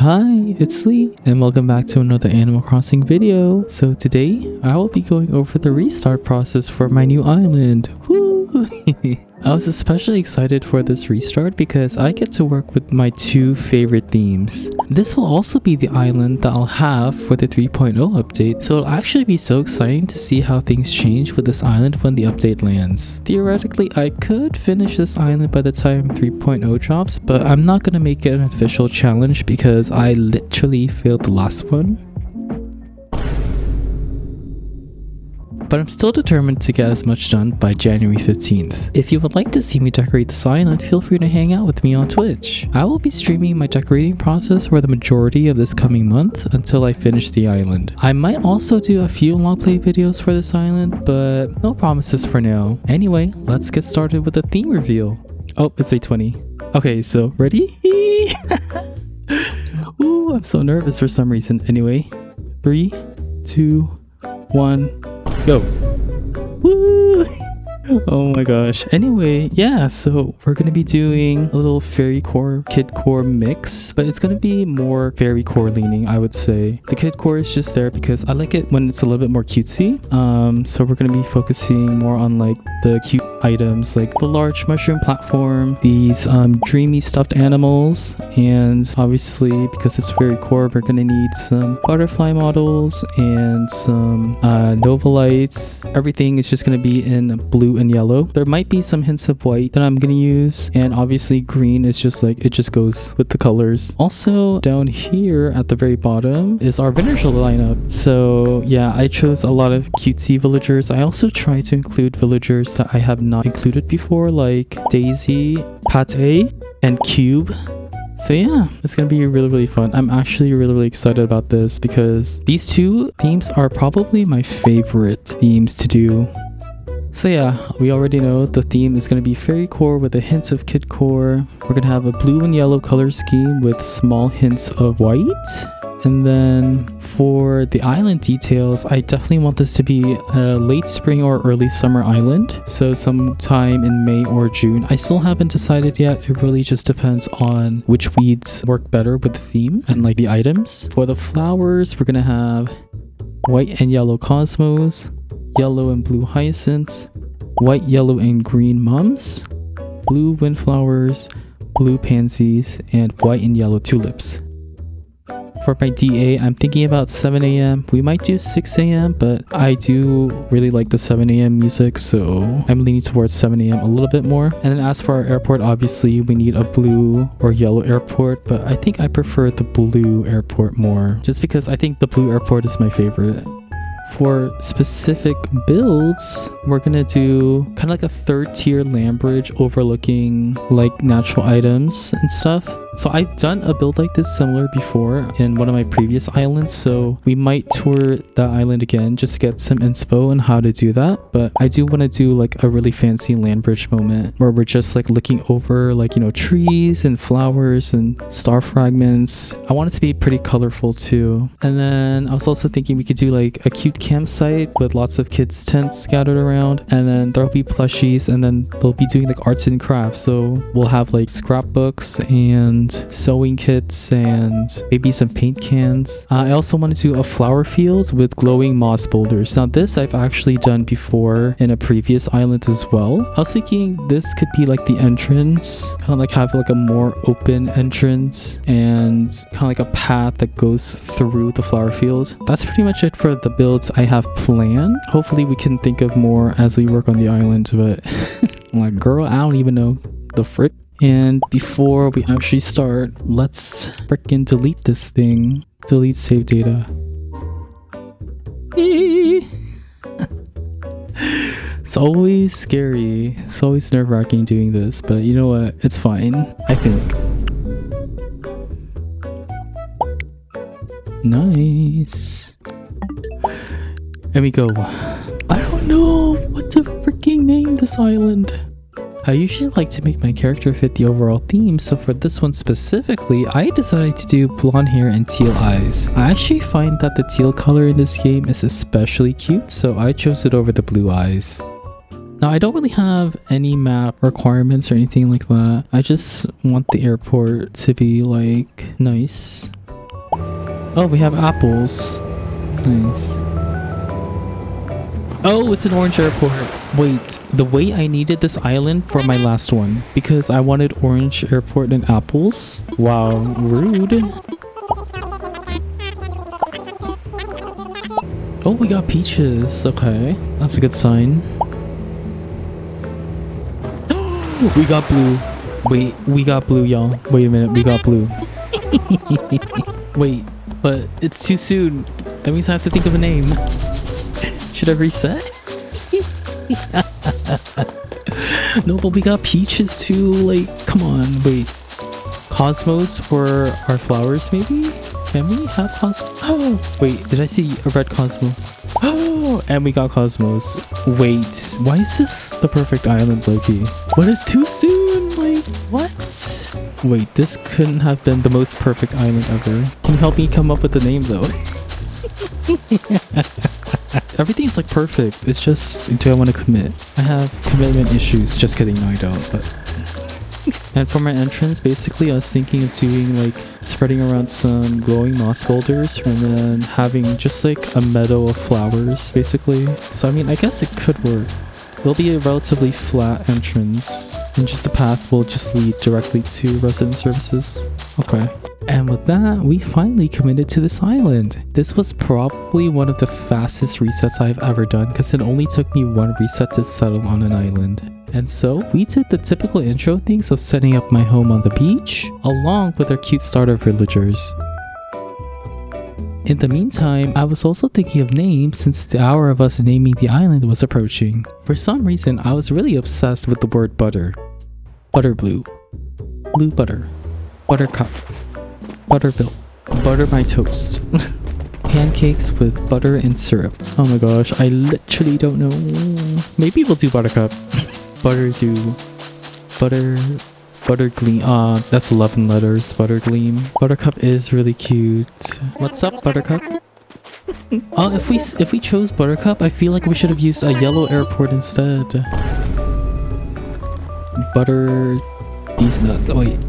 Hi, it's Lee, and welcome back to another Animal Crossing video. So today, I will be going over the restart process for my new island. Woo! I was especially excited for this restart because I get to work with my two favorite themes. This will also be the island that I'll have for the 3.0 update, so it'll actually be so exciting to see how things change with this island when the update lands. Theoretically, I could finish this island by the time 3.0 drops, but I'm not gonna make it an official challenge because I literally failed the last one. But I'm still determined to get as much done by January 15th. If you would like to see me decorate this island, feel free to hang out with me on Twitch. I will be streaming my decorating process for the majority of this coming month until I finish the island. I might also do a few long play videos for this island, but no promises for now. Anyway, let's get started with the theme reveal. Oh, it's 8:20. Okay, so ready? Ooh, I'm so nervous for some reason. Anyway, 3, 2, 1. Go. Woo! Oh my gosh. Anyway, yeah, so we're gonna be doing a little fairy core kid core mix, but it's gonna be more fairy core leaning, I would say. The kid core is just there because I like it when it's a little bit more cutesy. So we're gonna be focusing more on like the cute items like the large mushroom platform, these dreamy stuffed animals, and obviously because it's fairy core, we're gonna need some butterfly models and some nova lights. Everything is just gonna be in blue and yellow. There might be some hints of white that I'm gonna use, and obviously green is just like it just goes with the colors. Also down here at the very bottom is our villager lineup. So yeah, I chose a lot of cutesy villagers. I also try to include villagers that I have not included before, like Daisy, Pate, and Cube. So yeah, it's gonna be really fun. I'm actually really excited about this because these two themes are probably my favorite themes to do. So yeah, we already know the theme is going to be fairy core with a hint of kid core. We're going to have a blue and yellow color scheme with small hints of white. And then for the island details, I definitely want this to be a late spring or early summer island. So sometime in May or June. I still haven't decided yet. It really just depends on which weeds work better with the theme and like the items. For the flowers, we're going to have white and yellow cosmos, yellow and blue hyacinths, white, yellow, and green mums, blue windflowers, blue pansies, and white and yellow tulips. For my DA, I'm thinking about 7 a.m. We might do 6 a.m., but I do really like the 7 a.m. music, so I'm leaning towards 7 a.m. a little bit more. And then as for our airport, obviously we need a blue or yellow airport, but I think I prefer the blue airport more, just because I think the blue airport is my favorite. For specific builds, we're gonna do kind of like a third tier land bridge overlooking like natural items and stuff. So I've done a build like this similar before in one of my previous islands, so we might tour that island again just to get some inspo on how to do that. But I do want to do like a really fancy land bridge moment where we're just like looking over like, you know, trees and flowers and star fragments. I want it to be pretty colorful too. And then I was also thinking we could do like a cute campsite with lots of kids tents scattered around, and then there'll be plushies, and then they'll be doing like arts and crafts. So we'll have like scrapbooks and sewing kits and maybe some paint cans. I also want to do a flower field with glowing moss boulders. Now this I've actually done before in a previous island as well. I was thinking this could be like the entrance, kind of like have like a more open entrance and kind of like a path that goes through the flower field. That's pretty much it for the builds I have planned. Hopefully we can think of more as we work on the island, but I'm like, girl, I don't even know the frick. And before we actually start, let's frickin' delete this thing. Delete save data. It's always scary. It's always nerve-wracking doing this, but you know what? It's fine, I think. Nice. There we go. I don't know what to freaking name this island. I usually like to make my character fit the overall theme, so for this one specifically, I decided to do blonde hair and teal eyes. I actually find that the teal color in this game is especially cute, so I chose it over the blue eyes. Now, I don't really have any map requirements or anything like that. I just want the airport to be like nice. Oh, we have apples. Nice. Oh, it's an orange airport. Wait, the way I needed this island for my last one because I wanted orange airport and apples. Wow, rude. Oh, we got peaches. Okay, that's a good sign. We got blue. Wait, we got blue, y'all. Wait a minute, we got blue. Wait, but it's too soon. That means I have to think of a name. Should I reset? No, but we got peaches too. Like, come on, wait. Cosmos for our flowers, maybe? Can we have Cosmo? Oh, wait, did I see a red Cosmo? Oh, and we got Cosmos. Wait, why is this the perfect island, Loki? What is too soon? Like, what? Wait, this couldn't have been the most perfect island ever. Can you help me come up with the name, though? Everything's like perfect. It's just, do I want to commit? I have commitment issues. Just kidding, no I don't, but... And for my entrance, basically I was thinking of doing like spreading around some glowing moss boulders and then having just like a meadow of flowers basically. So I mean, I guess it could work. It'll be a relatively flat entrance and just the path will just lead directly to resident services. Okay. And with that, we finally committed to this island. This was probably one of the fastest resets I've ever done because it only took me one reset to settle on an island. And so we did the typical intro things of setting up my home on the beach, along with our cute starter villagers. In the meantime, I was also thinking of names since the hour of us naming the island was approaching. For some reason, I was really obsessed with the word butter. Butter blue. Blue butter. Buttercup. Butterbill. Butter my toast. Pancakes with butter and syrup. Oh my gosh, I literally don't know. Maybe we'll do buttercup. Butter gleam. That's 11 letters. Butter gleam. Buttercup is really cute. What's up, Buttercup? If we chose Buttercup, I feel like we should have used a yellow airport instead. Butter these nuts. Wait.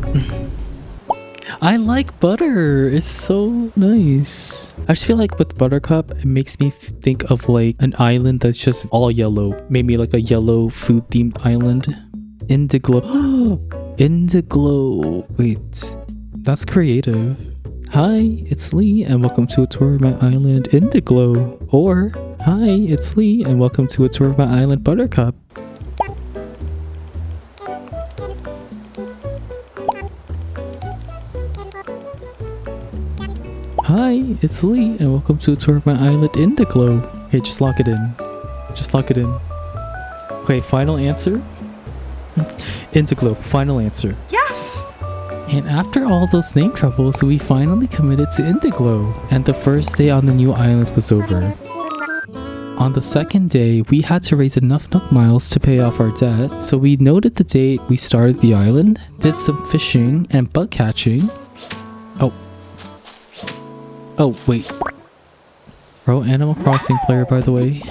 I like butter. It's so nice. I just feel like with Buttercup, it makes me think of like an island that's just all yellow. Maybe like a yellow food themed island. Indiglow. Indiglow. Wait, that's creative. Hi, it's Lee and welcome to a tour of my island Indiglow. Or, hi, it's Lee and welcome to a tour of my island Buttercup. Hi, it's Lee, and welcome to a tour of my island Indiglow. Okay, just lock it in. Just lock it in. Okay, final answer? Indiglow, final answer. Yes! And after all those name troubles, we finally committed to Indiglow, and the first day on the new island was over. On the second day, we had to raise enough Nook miles to pay off our debt, so we noted the date we started the island, did some fishing and bug catching. Oh, wait. Pro Animal Crossing player, by the way.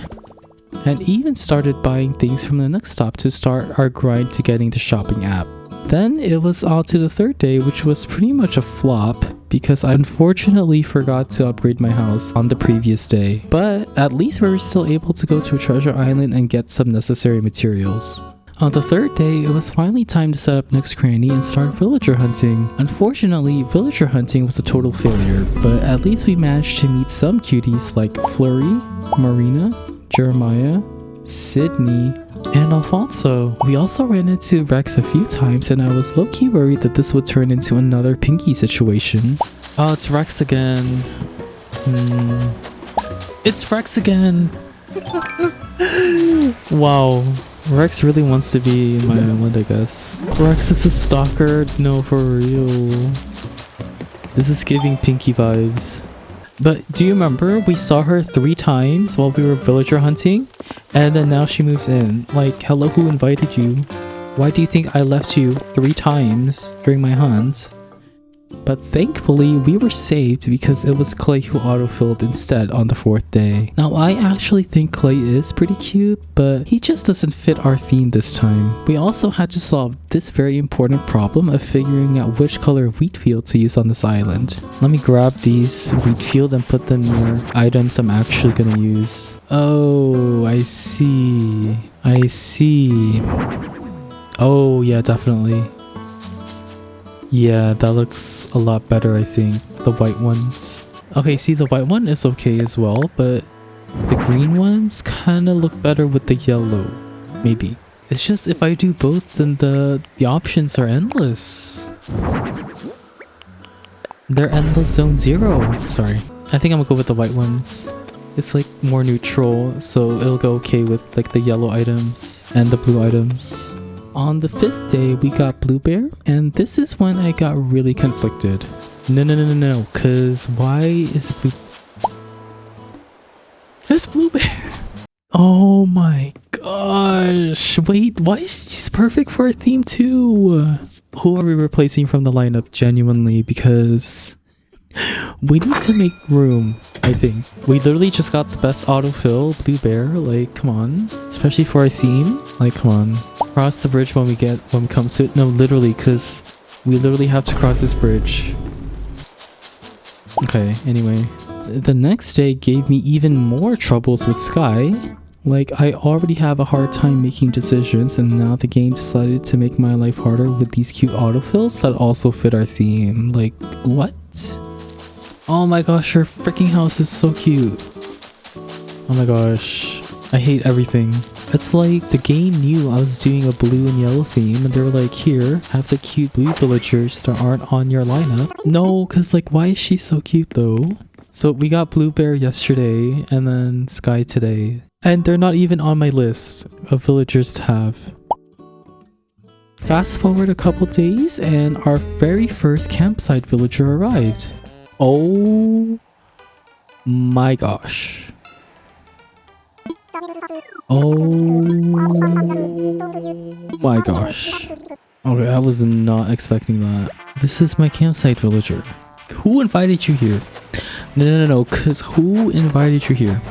And even started buying things from the Nook stop to start our grind to getting the shopping app. Then it was on to the third day, which was pretty much a flop because I unfortunately forgot to upgrade my house on the previous day. But at least we were still able to go to a treasure island and get some necessary materials. On the third day, it was finally time to set up Nook's Cranny and start villager hunting. Unfortunately, villager hunting was a total failure, but at least we managed to meet some cuties like Flurry, Marina, Jeremiah, Sydney, and Alfonso. We also ran into Rex a few times and I was low-key worried that this would turn into another Pinky situation. Oh, it's Rex again. It's Rex again! Wow. Rex really wants to be in my island, I guess. Rex is a stalker? No, for real. This is giving Pinky vibes. But do you remember we saw her 3 times while we were villager hunting? And then now she moves in. Like, hello, who invited you? Why do you think I left you 3 times during my hunt? But thankfully, we were saved because it was Clay who autofilled instead on the 4th day. Now, I actually think Clay is pretty cute, but he just doesn't fit our theme this time. We also had to solve this very important problem of figuring out which color wheat field to use on this island. Let me grab these wheat field and put them near items I'm actually gonna use. Oh, I see. I see. Oh, yeah, definitely. Yeah, that looks a lot better, I think. The white ones. Okay, see, the white one is okay as well, but the green ones kind of look better with the yellow. Maybe. It's just if I do both, then the options are endless. They're endless zone 0. Sorry. I think I'm gonna go with the white ones. It's like more neutral, so it'll go okay with like the yellow items and the blue items. On the 5th day, we got Blue Bear, and this is when I got really conflicted. No, cause why is it blue? It's Blue Bear! Oh my gosh! Wait, why is she's perfect for a theme too? Who are we replacing from the lineup genuinely? Because we need to make room, I think. We literally just got the best autofill, Blue Bear, like come on. Especially for our theme, like come on. Cross the bridge when we come to it. No, literally, because we literally have to cross this bridge. Okay, anyway. The next day gave me even more troubles with Sky. Like, I already have a hard time making decisions, and now the game decided to make my life harder with these cute autofills that also fit our theme. Like, what? Oh my gosh, her freaking house is so cute. Oh my gosh. I hate everything. It's like the game knew I was doing a blue and yellow theme and they were like, here, have the cute blue villagers that aren't on your lineup. No, cause like why is she so cute though? So we got Blue Bear yesterday and then Sky today. And they're not even on my list of villagers to have. Fast forward a couple days and our very first campsite villager arrived. Oh my gosh. Oh my gosh. Okay, I was not expecting that. This is my campsite villager. Who invited you here? No, cause who invited you here?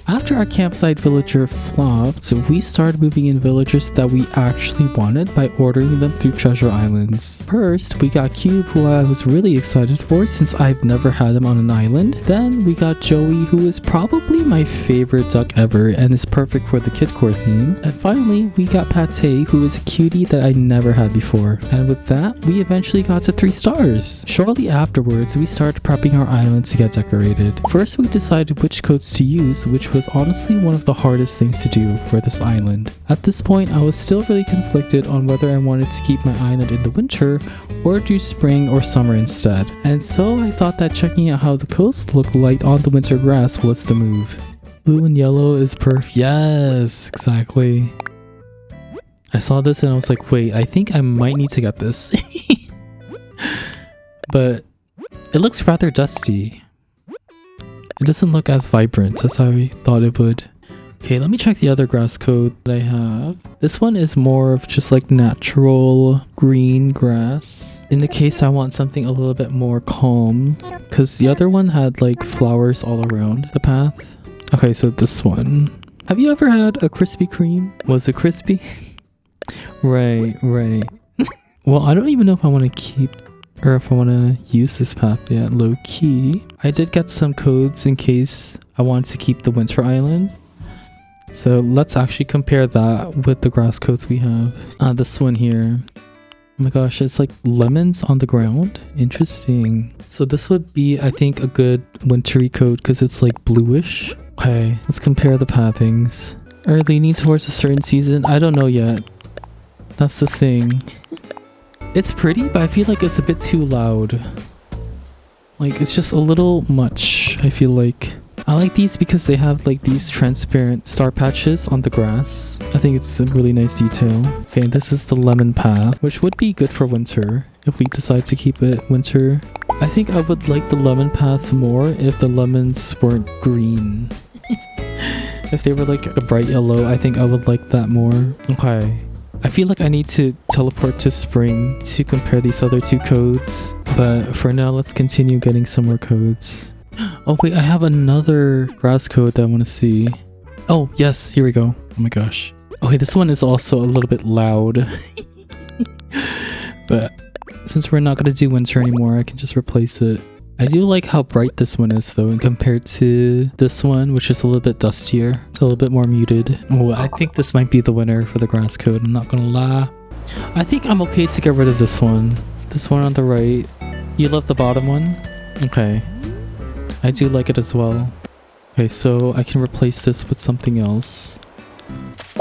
After our campsite villager flopped, we started moving in villagers that we actually wanted by ordering them through treasure islands. First, we got Cube, who I was really excited for since I've never had him on an island. Then we got Joey, who is probably my favorite duck ever and is perfect for the Kid Core theme. And finally, we got Pate, who is a cutie that I never had before. And with that, we eventually got to 3 stars. Shortly afterwards, we started prepping our island to get decorated. First, we decided which coats to use, which was honestly one of the hardest things to do for this island. At this point, I was still really conflicted on whether I wanted to keep my island in the winter or do spring or summer instead. And so I thought that checking out how the coast looked like on the winter grass was the move. Blue and yellow is perfect. Yes, exactly. I saw this and I was like, wait, I think I might need to get this. But it looks rather dusty. It doesn't look as vibrant as I thought it would. Okay, let me check the other grass code that I have. This one is more of just like natural green grass. In the case I want something a little bit more calm, because the other one had like flowers all around the path. Okay, so this one. Have you ever had a Krispy Kreme? Was it crispy? Right. Well, I don't even know if I want to keep or if I want to use this path yet, low key. I did get some codes in case I want to keep the winter island. So let's actually compare that with the grass codes we have. This one here. Oh my gosh, it's like lemons on the ground. Interesting. So this would be, I think, a good wintry code because it's like bluish. Okay, let's compare the pathings. Are they leaning towards a certain season? I don't know yet. That's the thing. It's pretty, but I feel like it's a bit too loud. Like, it's just a little much, I feel like. I like these because they have like these transparent star patches on the grass. I think it's a really nice detail. Okay, this is the lemon path, which would be good for winter if we decide to keep it winter. I think I would like the lemon path more if the lemons weren't green. If they were like a bright yellow, I think I would like that more. Okay. I feel like I need to teleport to spring to compare these other two codes. But for now, let's continue getting some more codes. Oh wait, I have another grass code that I want to see. Oh yes, here we go. Oh my gosh. Okay, this one is also a little bit loud. But since we're not going to do winter anymore, I can just replace it. I do like how bright this one is though, compared to this one, which is a little bit dustier, a little bit more muted. Oh, I think this might be the winner for the grass code, I'm not gonna lie. I think I'm okay to get rid of this one. This one on the right. You love the bottom one? Okay. I do like it as well. Okay, so I can replace this with something else.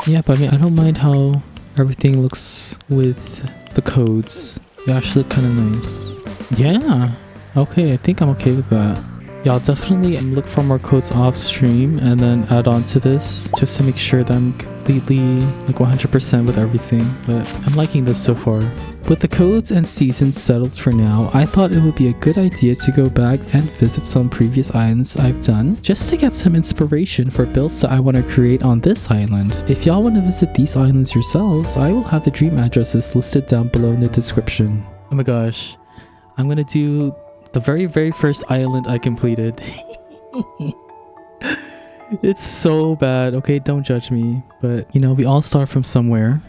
Yeah, but I mean, I don't mind how everything looks with the codes. They actually look kind of nice. Yeah. Okay, I think I'm okay with that. Yeah, I'll definitely look for more codes off stream and then add on to this just to make sure that I'm completely like 100% with everything. But I'm liking this so far. With the codes and seasons settled for now, I thought it would be a good idea to go back and visit some previous islands I've done just to get some inspiration for builds that I want to create on this island. If y'all want to visit these islands yourselves, I will have the dream addresses listed down below in the description. Oh my gosh, I'm gonna do the very first island I completed. It's so bad. Okay, don't judge me, but you know, we all start from somewhere.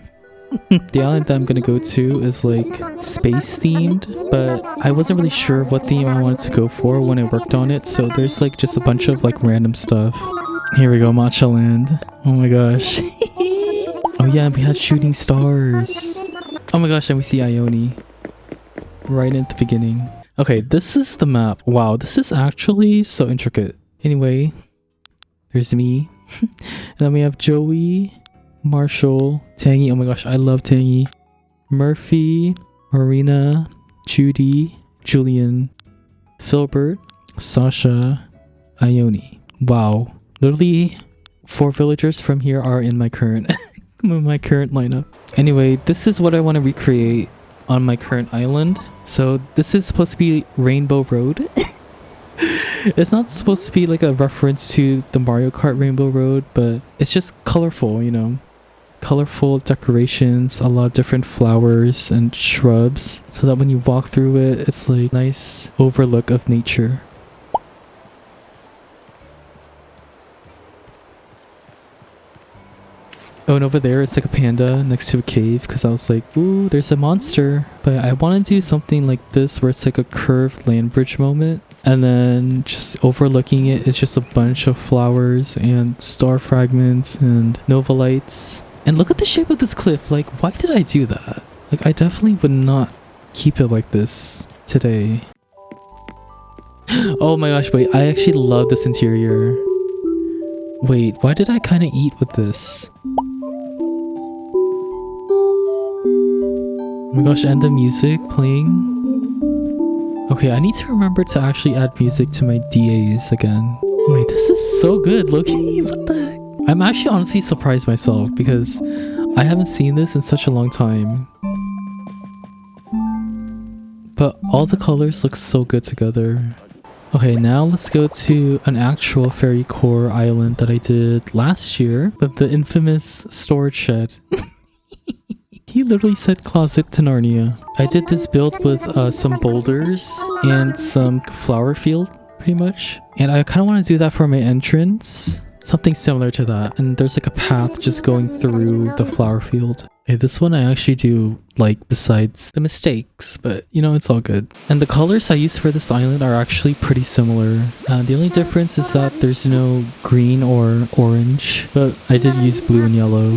The island that I'm gonna go to is like space themed, but I wasn't really sure what theme I wanted to go for when I worked on it, so there's like just a bunch of like random stuff. Here we go, Matchaland. Oh my gosh. Oh yeah, we had shooting stars. Oh my gosh, and we see Ione right at the beginning. Okay, this is the map. Wow, this is actually so intricate. Anyway, there's me. And then we have Joey, Marshall, Tangy. Oh my gosh, I love Tangy. Murphy, Marina, Judy, Julian, Filbert, Sasha, Ione. Wow, literally 4 villagers from here are in my current my current lineup. Anyway, this is what I want to recreate on my current island. So this is supposed to be Rainbow Road. It's not supposed to be like a reference to the Mario Kart Rainbow Road, but it's just colorful, you know. Colorful decorations, a lot of different flowers and shrubs, so that when you walk through it, it's like nice overlook of nature. Oh, and over there it's like a panda next to a cave, because I was like, ooh, there's a monster. But I want to do something like this where it's like a curved land bridge moment, and then just overlooking it is just a bunch of flowers and star fragments and nova lights. And look at the shape of this cliff. Like, why did I do that? Like, I definitely would not keep it like this today. Oh my gosh, wait, I actually love this interior. Wait, why did I kind of eat with this? Oh my gosh, and the music playing. Okay, I need to remember to actually add music to my DAs again. Wait, this is so good, Loki. What the heck? I'm actually honestly surprised myself because I haven't seen this in such a long time. But all the colors look so good together. Okay, now let's go to an actual fairy core island that I did last year with the infamous storage shed. He literally said closet to Narnia. I did this build with some boulders and some flower field, pretty much. And I kind of want to do that for my entrance. Something similar to that. And there's like a path just going through the flower field. Okay, this one I actually do like besides the mistakes, but you know, it's all good. And the colors I used for this island are actually pretty similar. The only difference is that there's no green or orange, but I did use blue and yellow.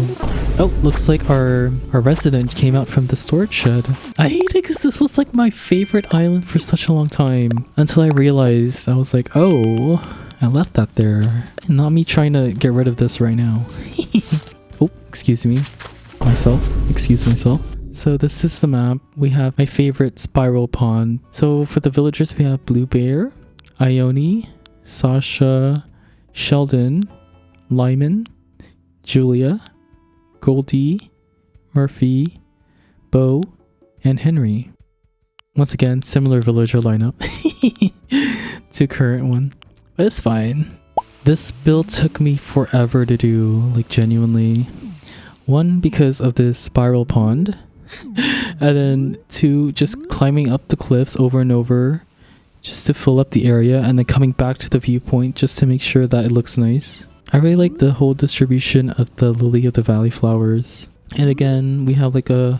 Oh, looks like our resident came out from the storage shed. I hate it because this was like my favorite island for such a long time, until I realized, I was like, oh, I left that there. Not me trying to get rid of this right now. Oh, excuse me. Excuse myself. So this is the map. We have my favorite spiral pond. So for the villagers, we have Blue Bear, Ione, Sasha, Sheldon, Lyman, Julia, Goldie, Murphy, Bo, and Henry. Once again, similar villager lineup to current one, but it's fine. This build took me forever to do, like genuinely. One, because of this spiral pond. And then two, just climbing up the cliffs over and over just to fill up the area, and then coming back to the viewpoint just to make sure that it looks nice. I really like the whole distribution of the lily of the valley flowers. And again, we have like a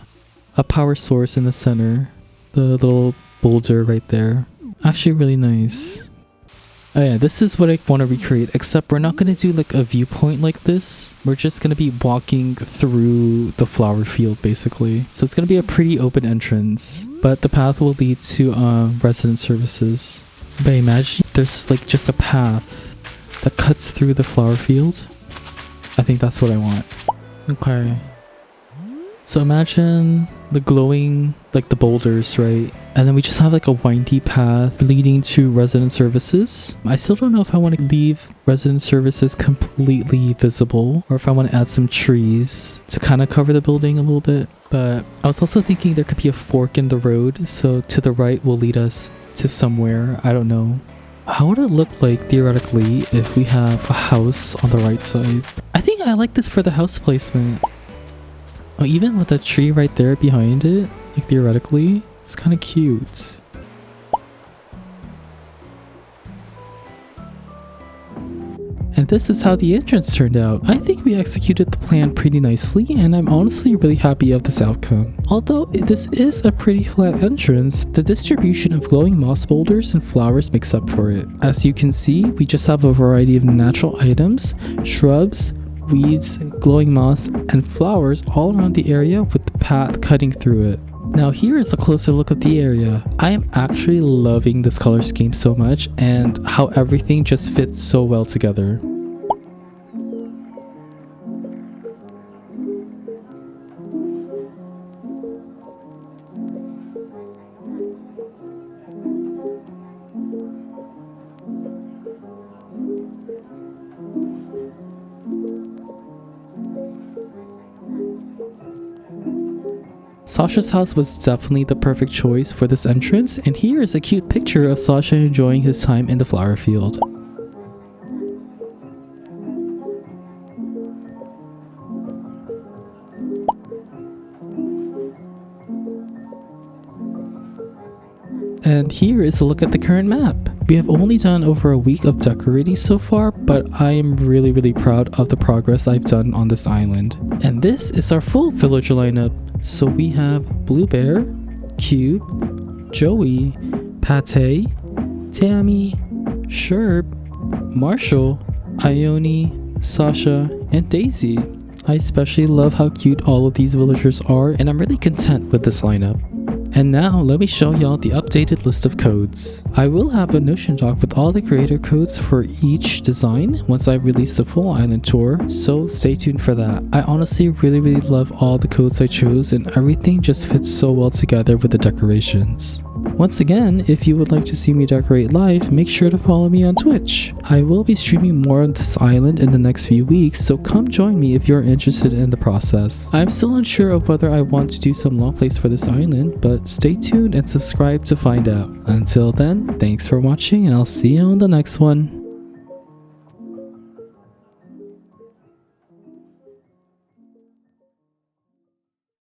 power source in the center, the little boulder right there. Actually really nice. Oh yeah, this is what I want to recreate, except we're not going to do like a viewpoint like this. We're just going to be walking through the flower field basically. So it's going to be a pretty open entrance, but the path will lead to resident services. But imagine there's like just a path that cuts through the flower field. I think that's what I want. Okay. So imagine the glowing, like the boulders, right? And then we just have like a windy path leading to resident services. I still don't know if I want to leave resident services completely visible or if I want to add some trees to kind of cover the building a little bit. But I was also thinking there could be a fork in the road. So to the right will lead us to somewhere. I don't know. How would it look like theoretically if we have a house on the right side? I think I like this for the house placement. Oh, even with a tree right there behind it, like theoretically, it's kind of cute. And this is how the entrance turned out. I think we executed the plan pretty nicely, and I'm honestly really happy of this outcome. Although this is a pretty flat entrance, the distribution of glowing moss boulders and flowers makes up for it. As you can see, we just have a variety of natural items, shrubs, weeds, glowing moss, and flowers all around the area with the path cutting through it. Now here is a closer look of the area. I am actually loving this color scheme so much and how everything just fits so well together. Sasha's house was definitely the perfect choice for this entrance, and here is a cute picture of Sasha enjoying his time in the flower field. And here is a look at the current map. We have only done over a week of decorating so far, but I am really proud of the progress I've done on this island. And this is our full villager lineup. So we have Blue Bear, Cube, Joey, Pate, Tammy, Sherb, Marshall, Ione, Sasha, and Daisy. I especially love how cute all of these villagers are, and I'm really content with this lineup. And now let me show y'all the updated list of codes. I will have a Notion doc with all the creator codes for each design once I release the full island tour, so stay tuned for that. I honestly really love all the codes I chose, and everything just fits so well together with the decorations. Once again, if you would like to see me decorate live, make sure to follow me on Twitch. I will be streaming more on this island in the next few weeks, so come join me if you're interested in the process. I'm still unsure of whether I want to do some long plays for this island, but stay tuned and subscribe to find out. Until then, thanks for watching, and I'll see you on the next one.